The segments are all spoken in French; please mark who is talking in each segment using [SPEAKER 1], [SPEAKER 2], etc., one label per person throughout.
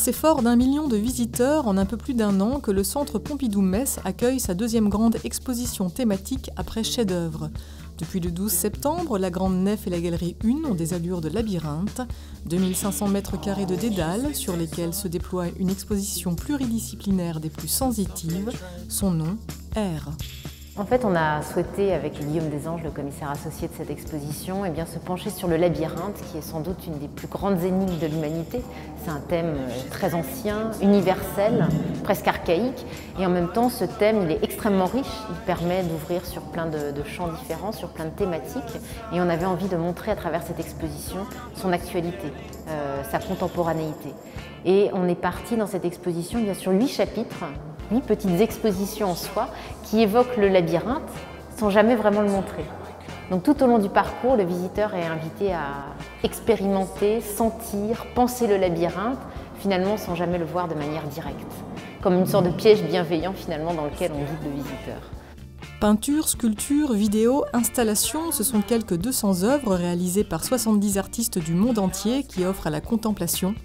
[SPEAKER 1] C'est fort d'1 million de visiteurs en un peu plus d'1 an que le Centre Pompidou-Metz accueille sa 2e grande exposition thématique après chef-d'œuvre. Depuis le 12 septembre, la Grande Nef et la Galerie 1 ont des allures de labyrinthe. 2500 mètres carrés de dédales sur lesquels se déploie une exposition pluridisciplinaire des plus sensitives. Son nom, R.
[SPEAKER 2] En fait, on a souhaité, avec Guillaume Desanges, le commissaire associé de cette exposition, se pencher sur le labyrinthe, qui est sans doute une des plus grandes énigmes de l'humanité. C'est un thème très ancien, universel, presque archaïque, et en même temps, ce thème, il est extrêmement riche. Il permet d'ouvrir sur plein de champs différents, sur plein de thématiques, et on avait envie de montrer à travers cette exposition son actualité, sa contemporanéité. Et on est parti dans cette exposition, sur 8 chapitres, 8 petites expositions en soi qui évoquent le labyrinthe sans jamais vraiment le montrer. Donc tout au long du parcours, le visiteur est invité à expérimenter, sentir, penser le labyrinthe, finalement sans jamais le voir de manière directe. Comme une sorte de piège bienveillant finalement dans lequel on guide le visiteur.
[SPEAKER 1] Peinture, sculpture, vidéo, installation, ce sont quelques 200 œuvres réalisées par 70 artistes du monde entier qui offrent à la contemplation.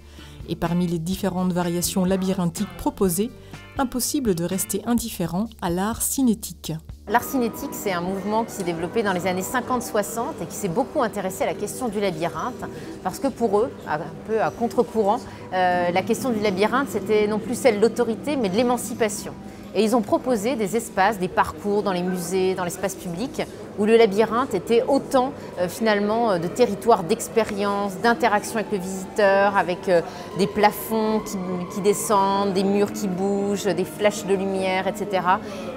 [SPEAKER 1] Et parmi les différentes variations labyrinthiques proposées, impossible de rester indifférent à l'art cinétique.
[SPEAKER 2] L'art cinétique, c'est un mouvement qui s'est développé dans les années 50-60 et qui s'est beaucoup intéressé à la question du labyrinthe, parce que pour eux, un peu à contre-courant, la question du labyrinthe, c'était non plus celle de l'autorité, mais de l'émancipation. Et ils ont proposé des espaces, des parcours dans les musées, dans l'espace public, où le labyrinthe était autant finalement de territoire d'expérience, d'interaction avec le visiteur, avec des plafonds qui descendent, des murs qui bougent, des flashs de lumière, etc.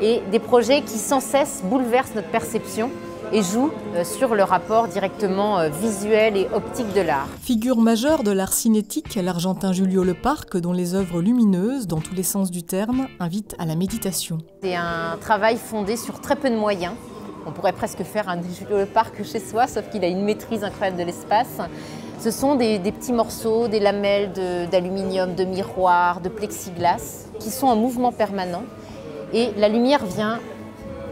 [SPEAKER 2] Et des projets qui sans cesse bouleversent notre perception et joue sur le rapport directement visuel et optique de l'art.
[SPEAKER 1] Figure majeure de l'art cinétique, l'Argentin Julio Leparc, dont les œuvres lumineuses, dans tous les sens du terme, invitent à la méditation.
[SPEAKER 2] C'est un travail fondé sur très peu de moyens. On pourrait presque faire un Julio Leparc chez soi, sauf qu'il a une maîtrise incroyable de l'espace. Ce sont des petits morceaux, des lamelles d'aluminium, de miroirs, de plexiglas, qui sont en mouvement permanent. Et la lumière vient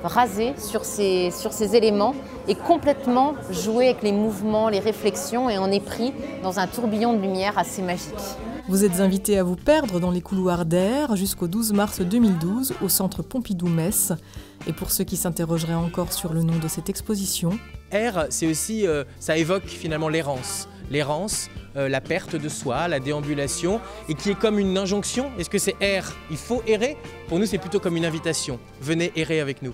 [SPEAKER 2] raser sur ces éléments et complètement jouer avec les mouvements, les réflexions, et on est pris dans un tourbillon de lumière assez magique.
[SPEAKER 1] Vous êtes invité à vous perdre dans les couloirs d'R jusqu'au 12 mars 2012 au Centre Pompidou-Metz. Et pour ceux qui s'interrogeraient encore sur le nom de cette exposition,
[SPEAKER 3] R, c'est aussi, ça évoque finalement l'errance. L'errance, la perte de soi, la déambulation, et qui est comme une injonction. Est-ce que c'est R, il faut errer? Pour nous, c'est plutôt comme une invitation. Venez errer avec nous.